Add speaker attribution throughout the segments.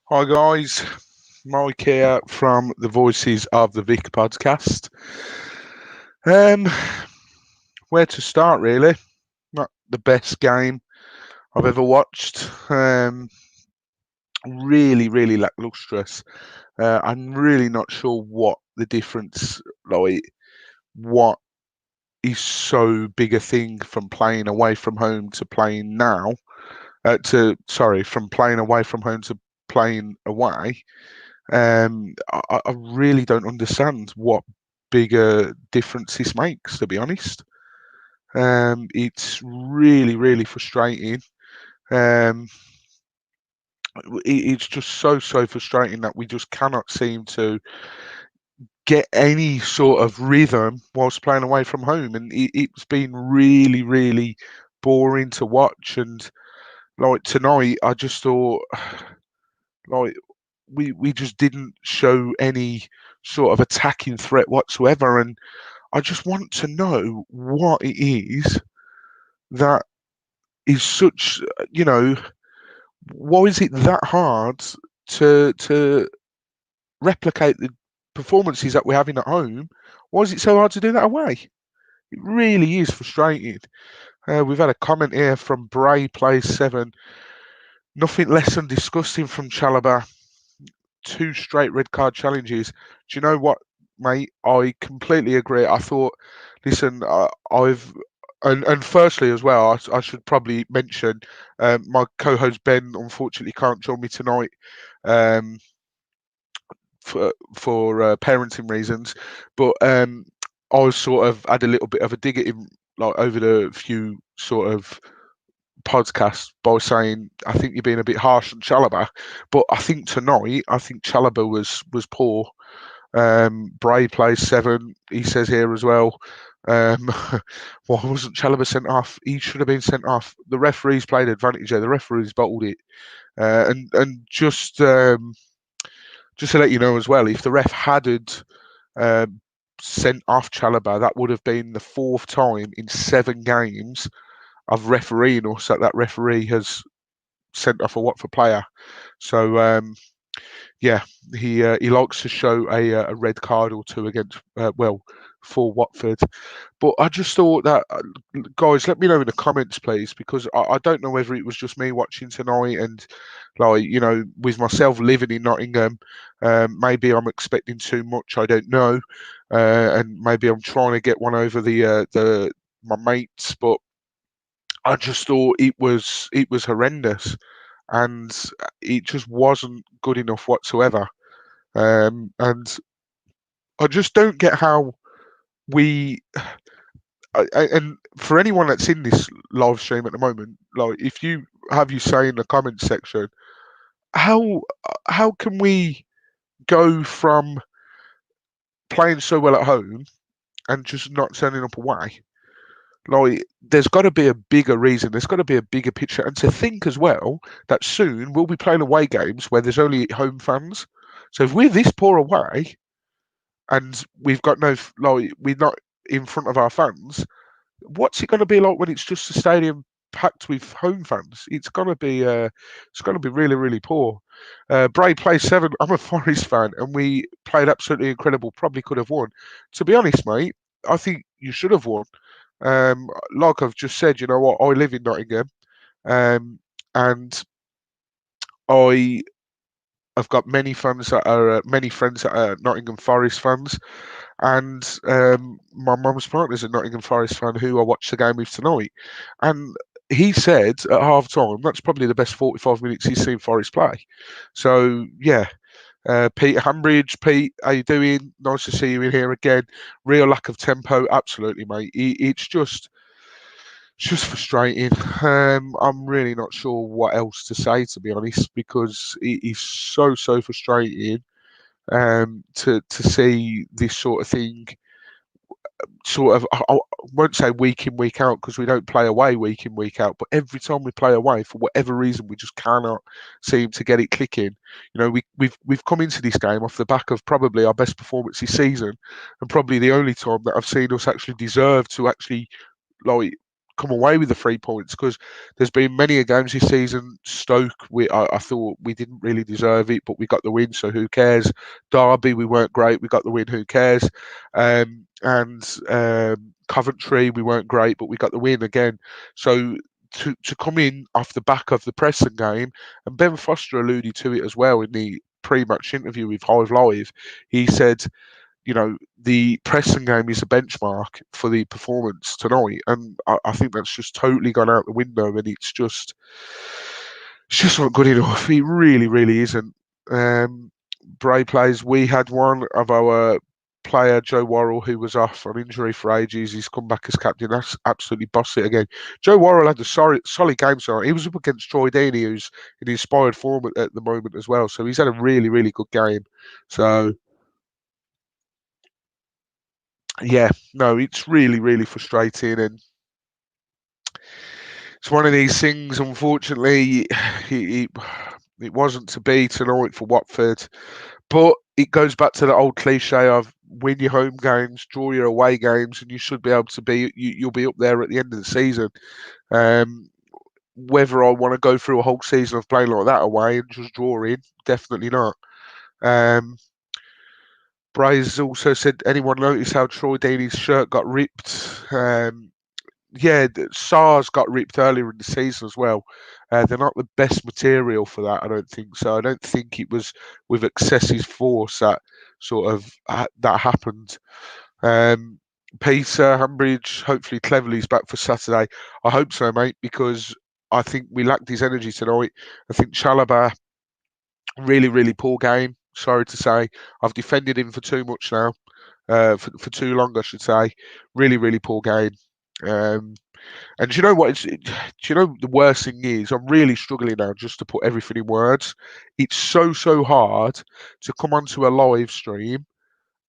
Speaker 1: Hi guys, Mike here from the Voices of the Vic podcast. Um, where to start really? Not the best game I've ever watched. Really lacklustrous. I'm really not sure what the difference, like what is so big a thing from playing away from home to playing now. From playing away from home to playing away. I really don't understand what bigger difference this makes, to be honest. It's really frustrating. Um, it's just so frustrating that we just cannot seem to get any sort of rhythm whilst playing away from home, and it's been really boring to watch. And like tonight, I just thought like we just didn't show any sort of attacking threat whatsoever, and I just want to know what it is that is such, why is it that hard to replicate the performances that we're having at home? Why is it so hard to do that away? It really is frustrating. We've had a comment here from Bray Plays 7. Nothing less than disgusting from Chalobah. Two straight red card challenges. Do you know what, mate? I completely agree. I thought, listen, I've and firstly as well, I should probably mention my co-host Ben unfortunately can't join me tonight um, for parenting reasons, but I was sort of had a little bit of a dig at him like over the few sort of podcast by saying I think you're being a bit harsh on Chalobah, but I think tonight I think Chalobah was poor. Bray plays 7. He says here as well. Um, why wasn't Chalobah sent off? He should have been sent off. The referees played advantage there. The referees bottled it. And just to let you know as well, if the ref hadn't sent off Chalobah, that would have been the fourth time in 7 games of refereeing us that referee has sent off a Watford player. So yeah, he likes to show a red card or two against for Watford. But I just thought that guys, let me know in the comments, please, because I don't know whether it was just me watching tonight and like with myself living in Nottingham, maybe I'm expecting too much. I don't know, and maybe I'm trying to get one over the my mates, but I just thought it was horrendous, and it just wasn't good enough whatsoever. And I just don't get how we. And for anyone that's in this live stream at the moment, like if you have you say in the comments section, how how can we go from playing so well at home and just not turning up away? Like, there's got to be a bigger reason. There's got to be a bigger picture, and to think as well that soon we'll be playing away games where there's only home fans. So if we're this poor away and we've got no like we're not in front of our fans, what's it going to be like when it's just a stadium packed with home fans? It's going to be really poor. Bray plays 7. I'm a Forest fan, and we played absolutely incredible. Probably could have won. To be honest, mate, I think you should have won. Like I've just said, you know what? I live in Nottingham, and I have got many friends that are Nottingham Forest fans, and my mum's partner's a Nottingham Forest fan who I watched the game with tonight, and he said at half time that's probably the best 45 minutes he's seen Forest play. So yeah. Peter Hambridge, Pete, how you doing? Nice to see you in here again. Real lack of tempo, absolutely, mate. It's just frustrating. I'm really not sure what else to say, to be honest, because it is so frustrating to see this sort of thing. Sort of, I won't say week in week out because we don't play away week in week out, but every time we play away, for whatever reason, we just cannot seem to get it clicking. We've come into this game off the back of probably our best performance this season, and probably the only time that I've seen us actually deserve to actually like come away with the 3 points, because there's been many a games this season. Stoke, I thought we didn't really deserve it, but we got the win, so who cares? Derby, we weren't great, we got the win, who cares? And Coventry, we weren't great, but we got the win again. So to come in off the back of the Preston game, and Ben Foster alluded to it as well in the pre-match interview with Hive Live. He said, the Preston game is a benchmark for the performance tonight, and I think that's just totally gone out the window, and it's just not good enough. It really, really isn't. Bray plays. We had one of our player, Joe Worrell, who was off on injury for ages. He's come back as captain. That's absolutely bossed it again. Joe Worrell had a solid game tonight. He was up against Troy Deeney, who's in inspired form at the moment as well. So he's had a really, really good game. So yeah, no, it's really, really frustrating, and it's one of these things. Unfortunately, it, it wasn't to be tonight for Watford, but it goes back to the old cliche of win your home games, draw your away games, and you should be able to be. You'll be up there at the end of the season. Um, whether I want to go through a whole season of playing like that away and just draw in, definitely not. Um, Bryce also said, anyone notice how Troy Deeney's shirt got ripped? Yeah, SARS got ripped earlier in the season as well. They're not the best material for that, I don't think so. I don't think it was with excessive force that sort of that happened. Um, Peter Hambridge, hopefully Cleverly's back for Saturday. I hope so, mate, because I think we lacked his energy tonight. I think Chalobah, really, really poor game. Sorry to say, I've defended him for too much now, for too long, I should say. Really, really poor game. And do you know what? Do you know the worst thing is? I'm really struggling now just to put everything in words. It's so hard to come onto a live stream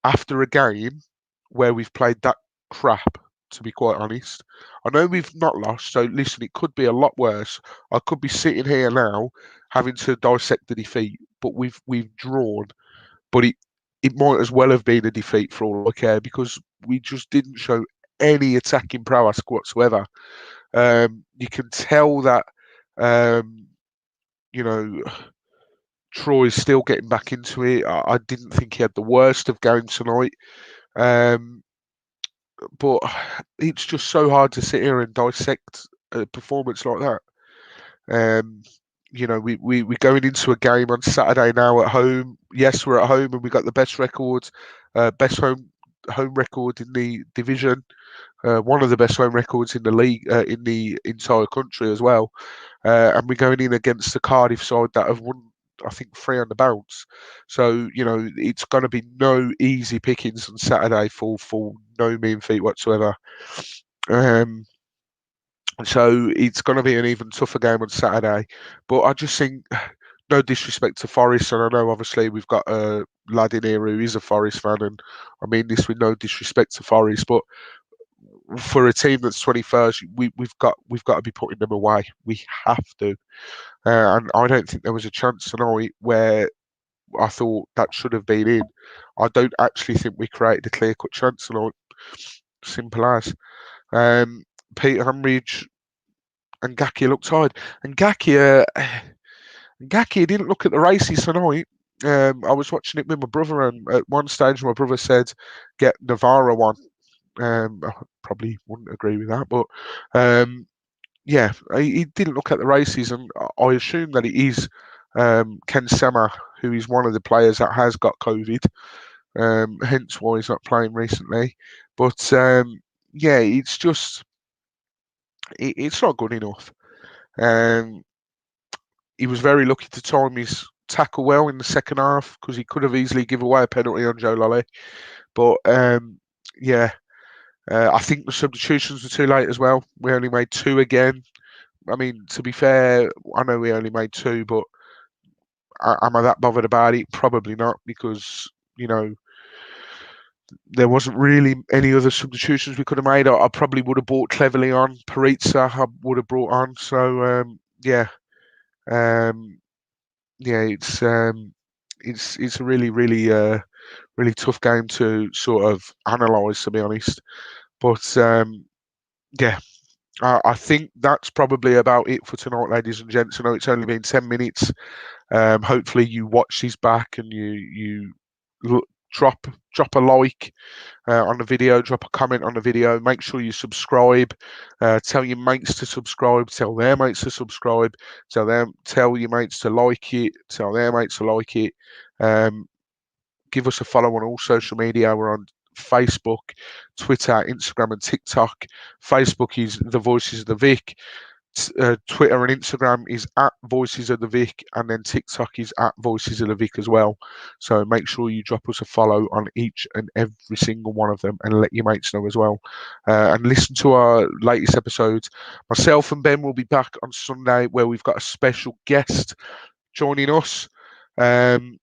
Speaker 1: after a game where we've played that crap, to be quite honest. I know we've not lost, so listen, it could be a lot worse. I could be sitting here now having to dissect the defeat, but we've drawn, but it might as well have been a defeat for all I care, because we just didn't show any attacking prowess whatsoever. You can tell that, um, you know, Troy's still getting back into it. I didn't think he had the worst of games tonight. Um, but it's just so hard to sit here and dissect a performance like that. Um, we're going into a game on Saturday now at home. Yes, we're at home and we got the best record, best home record in the division. One of the best home records in the league, in the entire country as well. And we're going in against the Cardiff side that have won, I think, 3 on the bounce. So, it's going to be no easy pickings on Saturday for no mean feat whatsoever. Um, so it's going to be an even tougher game on Saturday. But I just think, no disrespect to Forest, and I know obviously we've got a lad in here who is a Forest fan, and I mean this with no disrespect to Forest, but for a team that's 21st, we've got to be putting them away. We have to, and I don't think there was a chance tonight where I thought that should have been in. I don't actually think we created a clear-cut chance tonight. Simple as. Peter Humridge and Gaki looked tired, and Gaki didn't look at the races tonight. I was watching it with my brother, and at one stage my brother said, "Get Navarro on." I probably wouldn't agree with that, but yeah, he didn't look at the races, and I assume that it is Ken Sema, who is one of the players that has got COVID, hence why he's not playing recently. But yeah, it's just it's not good enough. Um, he was very lucky to time his tackle well in the second half, because he could have easily given away a penalty on Joe Lolly. But yeah, I think the substitutions were too late as well. We only made 2 again. I mean, to be fair, I know we only made 2, but am I that bothered about it? Probably not, because there wasn't really any other substitutions we could have made. I probably would have brought Cleverly on. Paritza I would have brought on. So yeah, um, yeah, it's a really really tough game to sort of analyse, to be honest. But yeah, I think that's probably about it for tonight, ladies and gents. I know it's only been 10 minutes. Hopefully you watch these back and you drop a like on the video, drop a comment on the video. Make sure you subscribe. Tell your mates to subscribe. Tell their mates to subscribe. Tell your mates to like it. Tell their mates to like it. Um, Give us a follow on all social media. We're on Facebook, Twitter, Instagram, and TikTok. Facebook is The Voices of the Vic. Twitter and Instagram is at Voices of the Vic, and then TikTok is at Voices of the Vic as well. So make sure you drop us a follow on each and every single one of them, and let your mates know as well. And listen to our latest episodes. Myself and Ben will be back on Sunday, where we've got a special guest joining us. Um,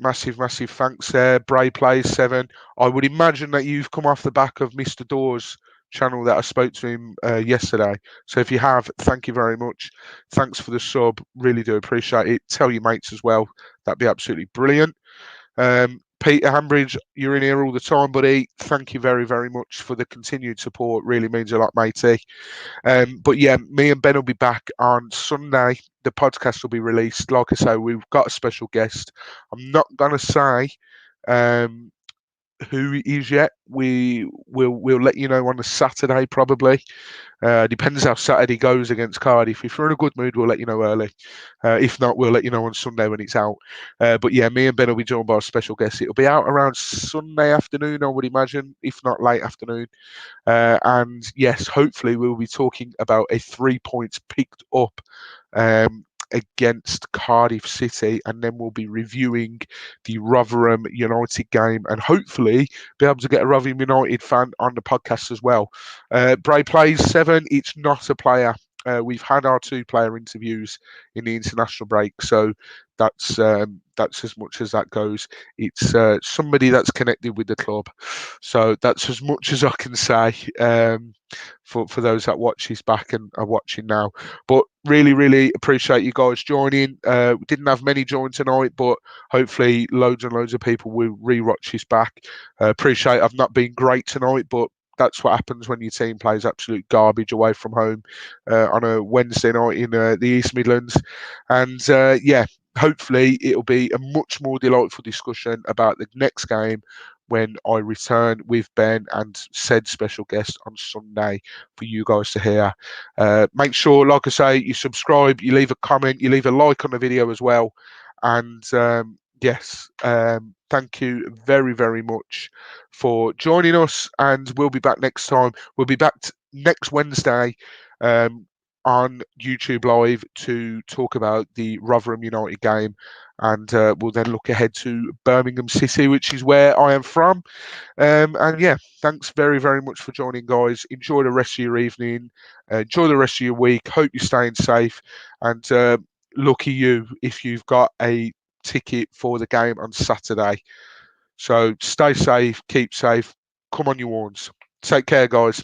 Speaker 1: massive thanks there. Bray Plays 7. I would imagine that you've come off the back of Mr. Dawes' channel that I spoke to him yesterday. So if you have, thank you very much. Thanks for the sub. Really do appreciate it. Tell your mates as well. That'd be absolutely brilliant. Peter Hambridge, you're in here all the time, buddy. Thank you very much for the continued support. Really means a lot, matey. But yeah, me and Ben will be back on Sunday. The podcast will be released. Like I say, we've got a special guest. I'm not gonna say um, who it is yet. We'll let you know on the Saturday probably. Depends how Saturday goes against Cardiff. If we're in a good mood, we'll let you know early. If not, we'll let you know on Sunday when it's out. But yeah, me and Ben will be joined by a special guest. It'll be out around Sunday afternoon, I would imagine, if not late afternoon. And yes, hopefully we'll be talking about a 3 points picked up against Cardiff City, and then we'll be reviewing the Rotherham United game, and hopefully be able to get a Rotherham United fan on the podcast as well. Bray Plays 7, it's not a player. We've had our 2-player interviews in the international break, so that's as much as that goes. It's somebody that's connected with the club, so that's as much as I can say for those that watch this back and are watching now. But really appreciate you guys joining. We didn't have many join tonight, but hopefully loads and loads of people will rewatch this back. Appreciate I've not been great tonight, but that's what happens when your team plays absolute garbage away from home on a Wednesday night in the East Midlands. And yeah, hopefully it'll be a much more delightful discussion about the next game when I return with Ben and said special guest on Sunday for you guys to hear. Make sure, like I say, you subscribe, you leave a comment, you leave a like on the video as well. And yes, thank you very much for joining us. And we'll be back next time. We'll be back next Wednesday on YouTube Live to talk about the Rotherham United game. And we'll then look ahead to Birmingham City, which is where I am from. And yeah, thanks very much for joining, guys. Enjoy the rest of your evening. Enjoy the rest of your week. Hope you're staying safe. And lucky you if you've got a ticket for the game on Saturday. So stay safe, keep safe. Come on, you horns. Take care, guys.